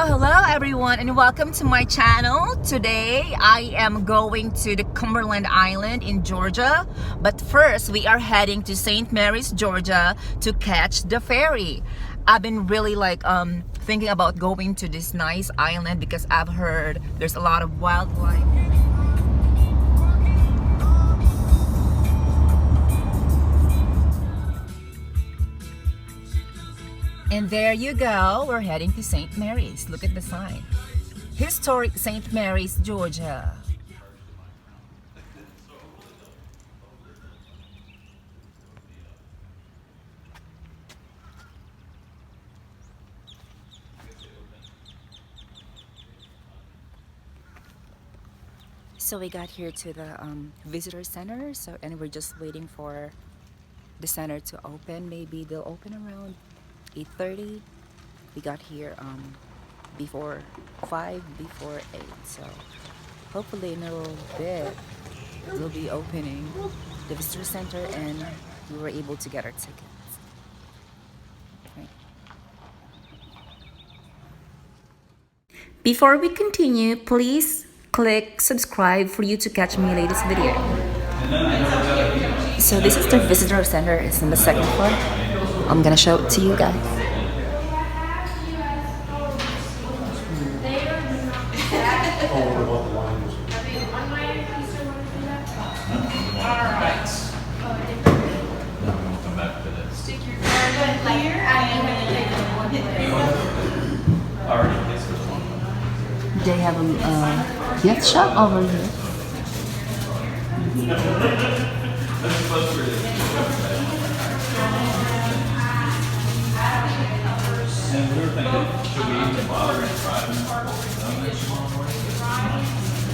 Hello everyone, and welcome to my channel. Today I am going to the Cumberland Island in Georgia, but first we are heading to St. Mary's, Georgia to catch the ferry. I've been really thinking about going to this nice island because I've heard there's a lot of wildlife. And there you go, we're heading to St. Mary's. Look at the sign. Historic St. Mary's, Georgia. So we got here to the visitor center, and we're just waiting for the center to open. Maybe they'll open around 8:30. We got here before 5, before 8. So hopefully in a little bit they'll be opening the visitor center and we were able to get our tickets. Okay. Before we continue, please click subscribe for you to catch my latest video. So this is the visitor center. It's on the second floor. I'm gonna show it to you guys. They have a gift shop over here.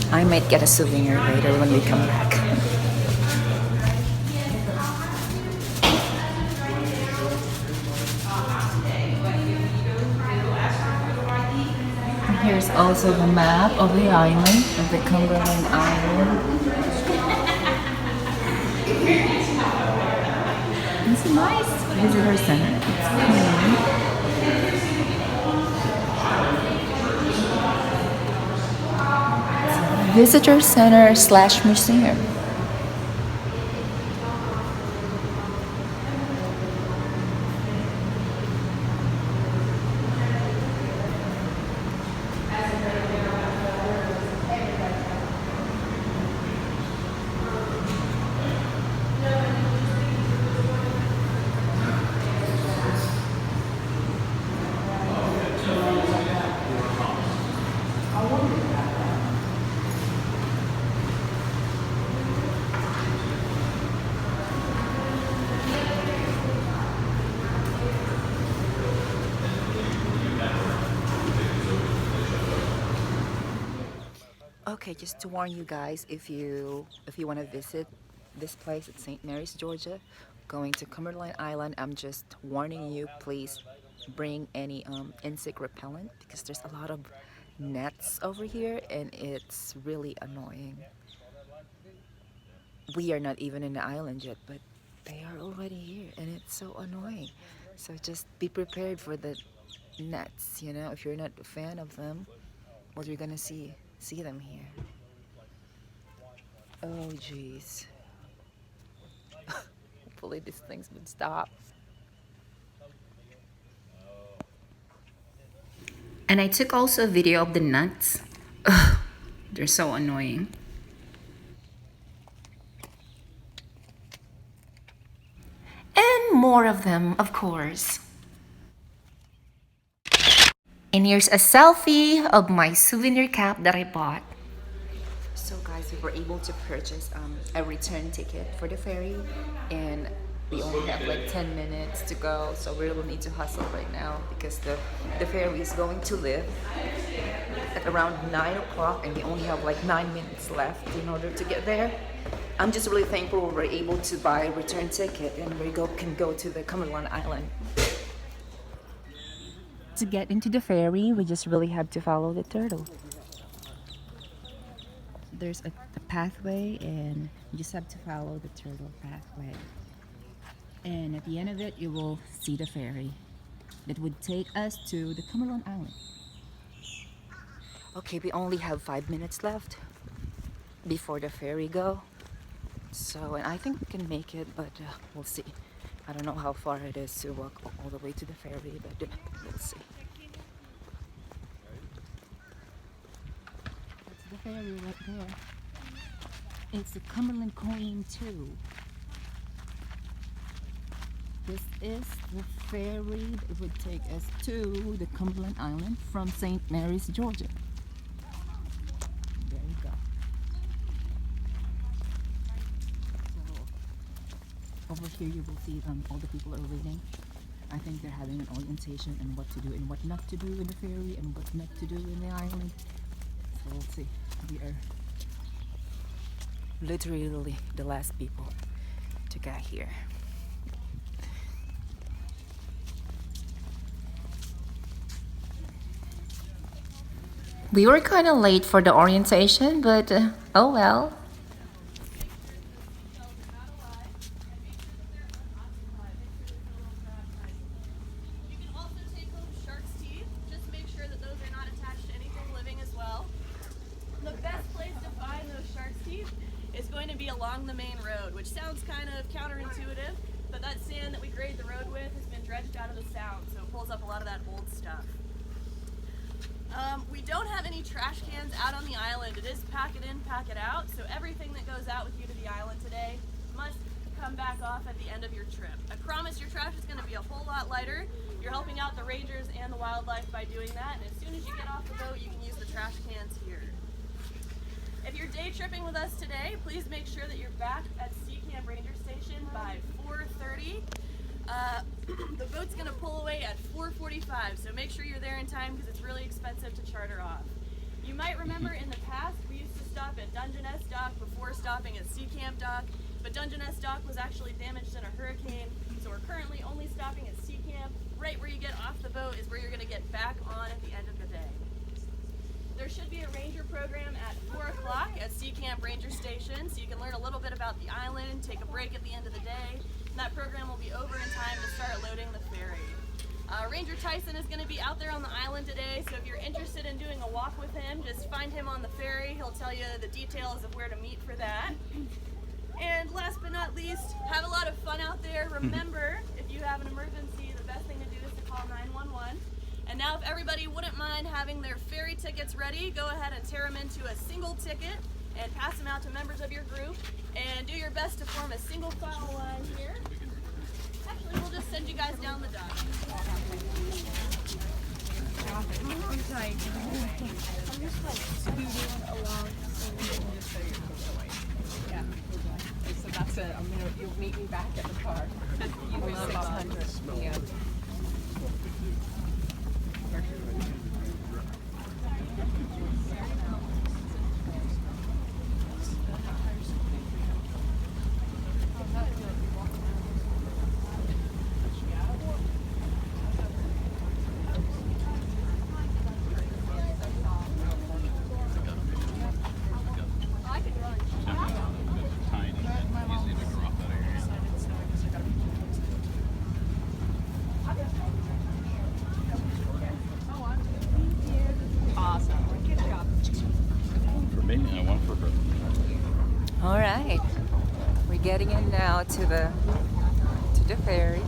I might get a souvenir later when we come back. Here's also the map of the island, of the Cumberland Island. It's a nice visitor center. It's clean. Visitor center / museum. Okay, just to warn you guys, if you want to visit this place at St. Mary's, Georgia, going to Cumberland Island, I'm just warning you, please bring any insect repellent because there's a lot of nets over here and it's really annoying. We are not even in the island yet, but they are already here and it's so annoying. So just be prepared for the nets, you know, if you're not a fan of them, well, you're gonna see them here. Oh jeez. Hopefully these things would stop. And I took also a video of the nuts. Ugh, they're so annoying. And more of them, of course. And here's a selfie of my souvenir cap that I bought. So guys, we were able to purchase a return ticket for the ferry, and we only have like 10 minutes to go, so we really need to hustle right now because the ferry is going to leave at around 9 o'clock and we only have like 9 minutes left in order to get there. I'm just really thankful we were able to buy a return ticket and we can go to the Cumberland Island. To get into the ferry, we just really have to follow the turtle. There's a pathway and you just have to follow the turtle pathway. And at the end of it, you will see the ferry that would take us to the Cumberland Island. Okay, we only have 5 minutes left before the ferry go. So, and I think we can make it, but we'll see. I don't know how far it is to walk all the way to the ferry, but we'll see. That's the ferry right there. It's the Cumberland Queen too. This is the ferry that would take us to the Cumberland Island from St. Mary's, Georgia. There you go. So over here you will see all the people are waiting. I think they're having an orientation on what to do and what not to do in the ferry and what not to do in the island. So we'll see. We are literally the last people to get here. We were kind of late for the orientation, but oh well. You can also take home shark's teeth. Just make sure that those are not attached to anything living as well. The best place to find those shark's teeth is going to be along the main road, which sounds kind of counterintuitive, but that sand that we grade the road with has been dredged out of the sound, so it pulls up a lot of that old stuff. We don't have any trash cans out on the island. It is pack it in, pack it out, so everything that goes out with you to the island today must come back off at the end of your trip. I promise your trash is going to be a whole lot lighter. You're helping out the rangers and the wildlife by doing that, and as soon as you get off the boat, you can use the trash cans here. If you're day tripping with us today, please make sure that you're back at Sea Camp Ranger Station by 4:30. The boat's going to pull away at 4:45, so make sure you're there in time because it's really expensive to charter off. You might remember in the past we used to stop at Dungeness Dock before stopping at Sea Camp Dock, but Dungeness Dock was actually damaged in a hurricane, so we're currently only stopping at Sea Camp. Right where you get off the boat is where you're going to get back on at the end of the day. There should be a ranger program at 4 o'clock at Sea Camp Ranger Station, so you can learn a little bit about the island, take a break at the end of the day. That program will be over in time to start loading the ferry. Ranger Tyson is going to be out there on the island today, so if you're interested in doing a walk with him, just find him on the ferry. He'll tell you the details of where to meet for that. And last but not least, have a lot of fun out there. Remember, if you have an emergency, the best thing to do is to call 911. And now if everybody wouldn't mind having their ferry tickets ready, go ahead and tear them into a single ticket and pass them out to members of your group, and do your best to form a single file line here. Actually, we'll just send you guys down the dock. I'm sorry. I'm just like scooting along. Yeah. So that's it. You'll meet me back at the car. You were 600. Yeah. All right, we're getting in now to the ferry,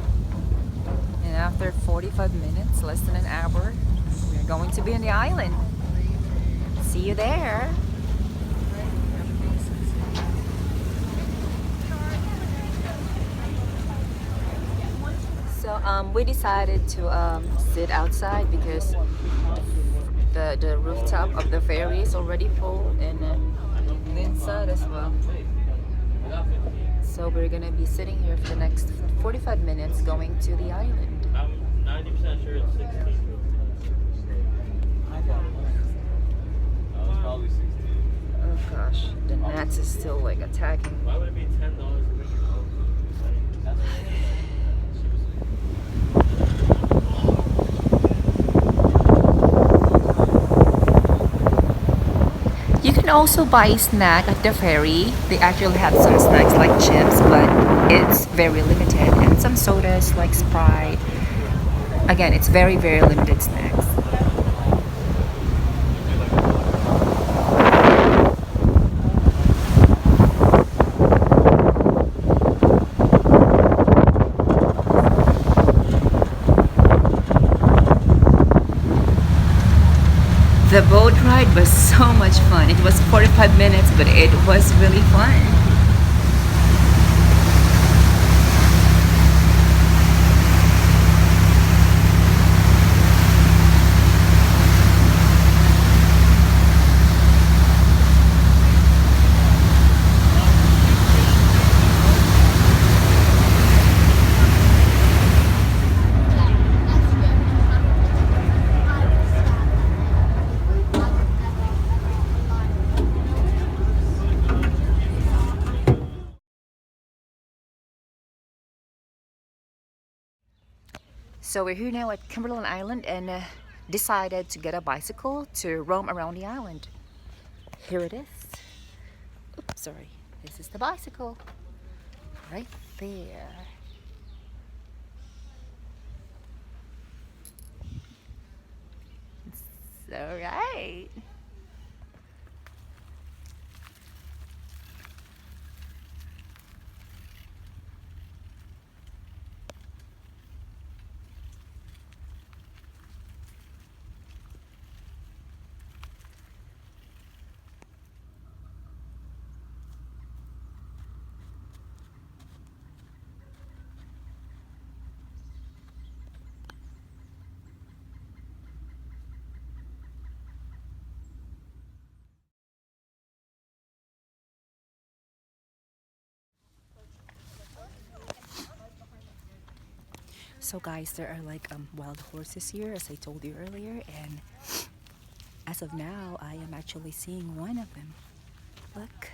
and after 45 minutes, less than an hour, we're going to be on the island. See you there. So we decided to sit outside because the rooftop of the ferry is already full, and the inside as well. So we're gonna be sitting here for the next 45 minutes going to the island. I'm 90% sure it's 16. It's probably 16. Oh gosh, the gnats is still like attacking. Why would it be $10 a week? You can also buy a snack at the ferry. They actually have some snacks like chips, but it's very limited, and some sodas like Sprite. Again, it's very limited snacks. The boat ride was so much fun. It was 45 minutes, but it was really fun. So we're here now at Cumberland Island and decided to get a bicycle to roam around the island. Here it is. Oops, sorry. This is the bicycle. Right there. It's alright. So guys, there are like wild horses here, as I told you earlier, and as of now, I am actually seeing one of them. Look.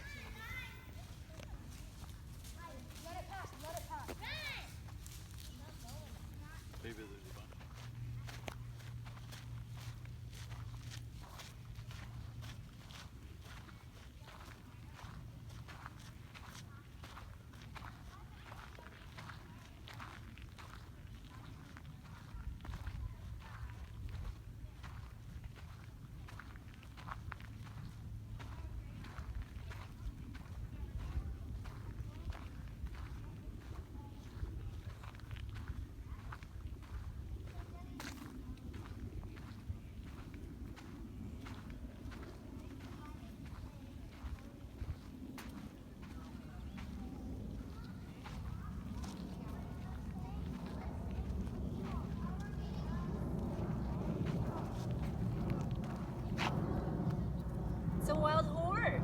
It's a wild horse.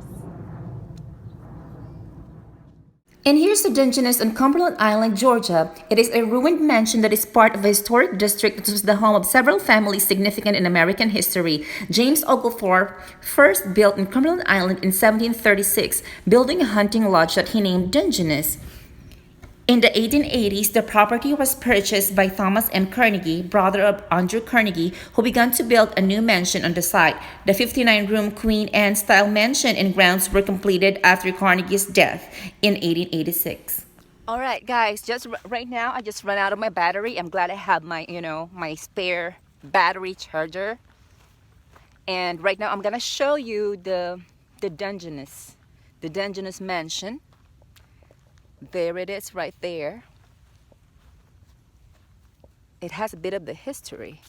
And here's the Dungeness on Cumberland Island, Georgia. It is a ruined mansion that is part of a historic district that was the home of several families significant in American history. James Oglethorpe first built in Cumberland Island in 1736, building a hunting lodge that he named Dungeness. In the 1880s, the property was purchased by Thomas M. Carnegie, brother of Andrew Carnegie, who began to build a new mansion on the site. The 59-room Queen Anne-style mansion and grounds were completed after Carnegie's death in 1886. All right, guys, just right now, I just ran out of my battery. I'm glad I have my, my spare battery charger. And right now, I'm gonna show you the Dungeness mansion. There it is right there. It has a bit of the history.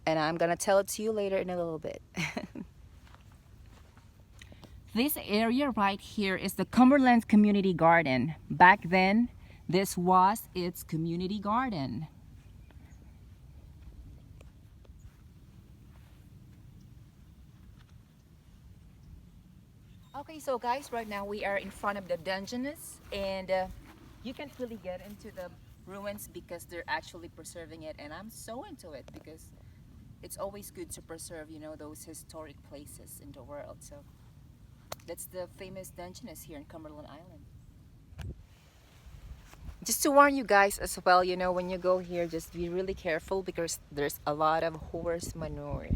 And I'm gonna tell it to you later in a little bit. This area right here is the Cumberland Community Garden. Back then, this was its community garden. Okay, so guys, right now we are in front of the Dungeness, and you can't really get into the ruins because they're actually preserving it, and I'm so into it because it's always good to preserve, those historic places in the world. So that's the famous Dungeness here in Cumberland Island. Just to warn you guys as well, when you go here, just be really careful because there's a lot of horse manure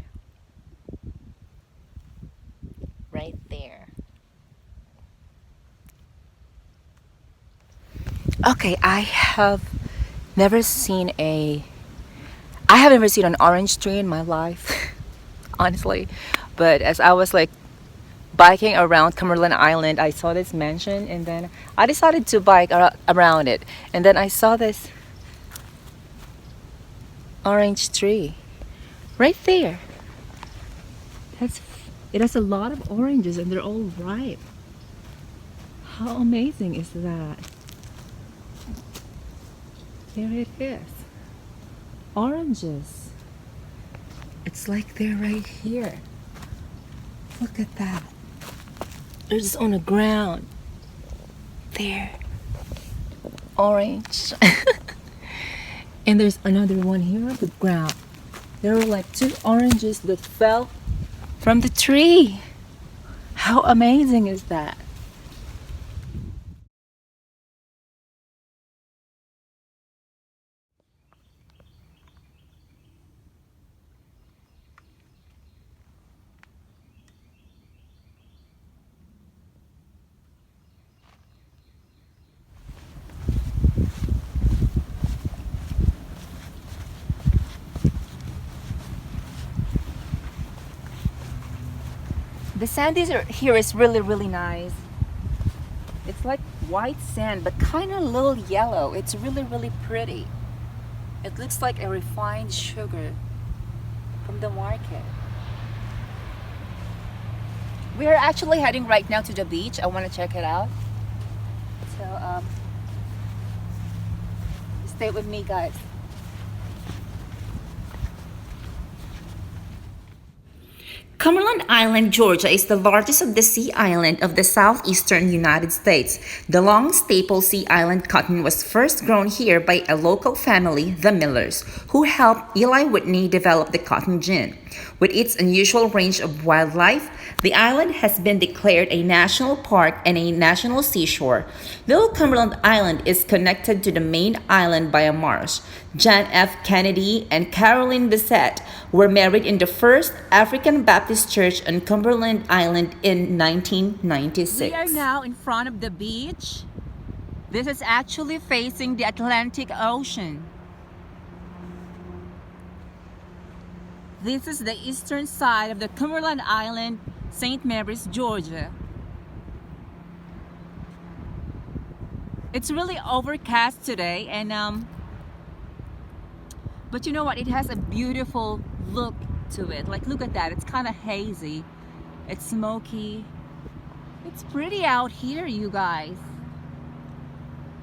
right there. Okay, I have never seen an orange tree in my life, honestly. But as I was like biking around Cumberland Island, I saw this mansion, and then I decided to bike around it. And then I saw this orange tree right there. It has a lot of oranges and they're all ripe. How amazing is that? There it is. Oranges. It's like they're right here. Look at that. They're just on the ground. There. Orange. And there's another one here on the ground. There were like 2 oranges that fell from the tree. How amazing is that? The sand here is really nice. It's like white sand, but kind of a little yellow. It's really pretty. It looks like a refined sugar from the market. We are actually heading right now to the beach. I want to check it out. So stay with me, guys. Cumberland Island, Georgia is the largest of the sea island of the southeastern United States. The long staple sea island cotton was first grown here by a local family, the Millers, who helped Eli Whitney develop the cotton gin. With its unusual range of wildlife, the island has been declared a national park and a national seashore. Little Cumberland Island is connected to the main island by a marsh. John F. Kennedy and Caroline Bessette were married in the first African Baptist Church on Cumberland Island in 1996. We are now in front of the beach. This is actually facing the Atlantic Ocean. This is the eastern side of the Cumberland Island, St. Mary's, Georgia. It's really overcast today, and but you know what? It has a beautiful look to it. Like, look at that. It's kind of hazy. It's smoky. It's pretty out here, you guys.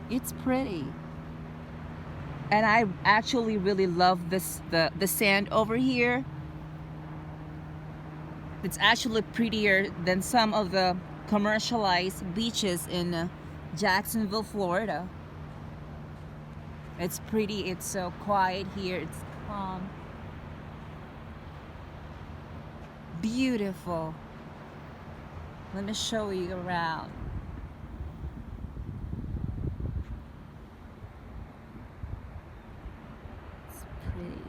It's pretty. And I actually really love the sand over here. It's actually prettier than some of the commercialized beaches in Jacksonville, Florida. It's pretty. It's so quiet here. It's calm. Beautiful. Let me show you around. It's pretty.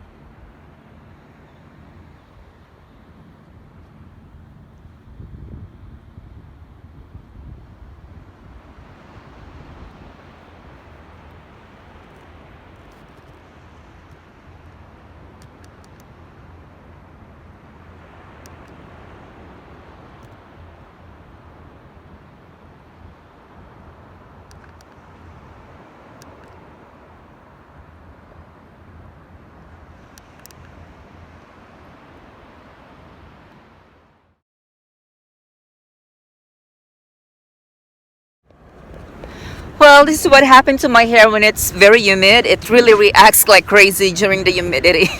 Well, this is what happened to my hair when it's very humid. It really reacts like crazy during the humidity.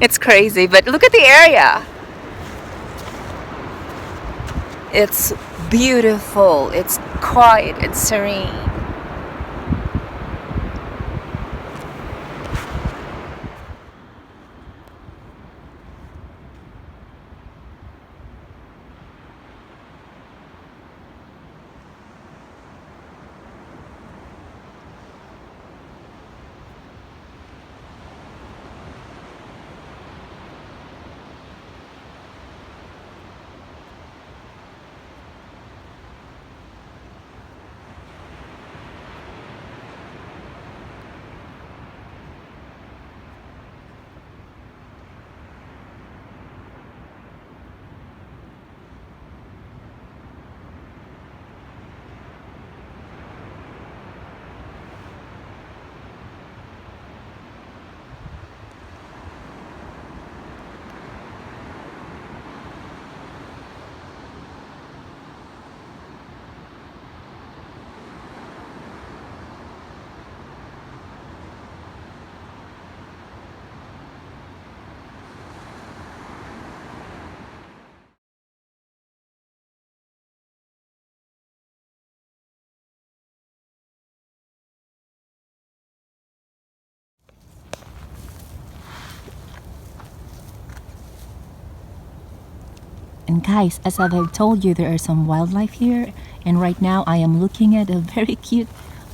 It's crazy, but look at the area. It's beautiful. It's quiet. It's serene. And guys, as I've told you, there are some wildlife here, and right now I am looking at a very cute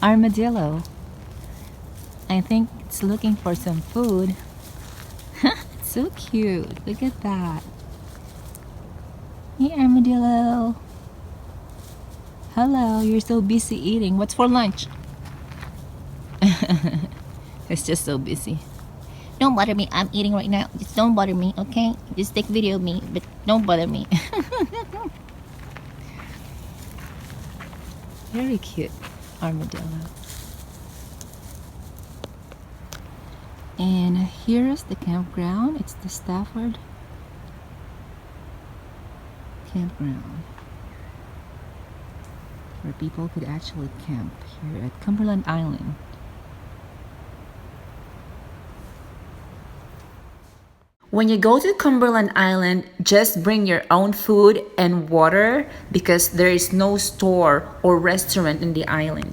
armadillo. I think it's looking for some food. It's so cute. Look at that. Hey, armadillo. Hello, you're so busy eating. What's for lunch? It's just so busy. Don't bother me. I'm eating right now. Just don't bother me, okay? Just take video of me, but don't bother me. Very cute armadillo. And here is the campground. It's the Stafford campground, where people could actually camp here at Cumberland Island. When you go to Cumberland Island, just bring your own food and water because there is no store or restaurant in the island.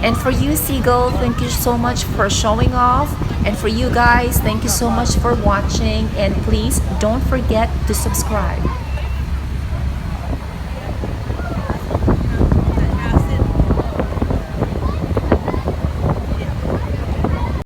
And for you, Seagull, thank you so much for showing off. And for you guys, thank you so much for watching. And please don't forget to subscribe.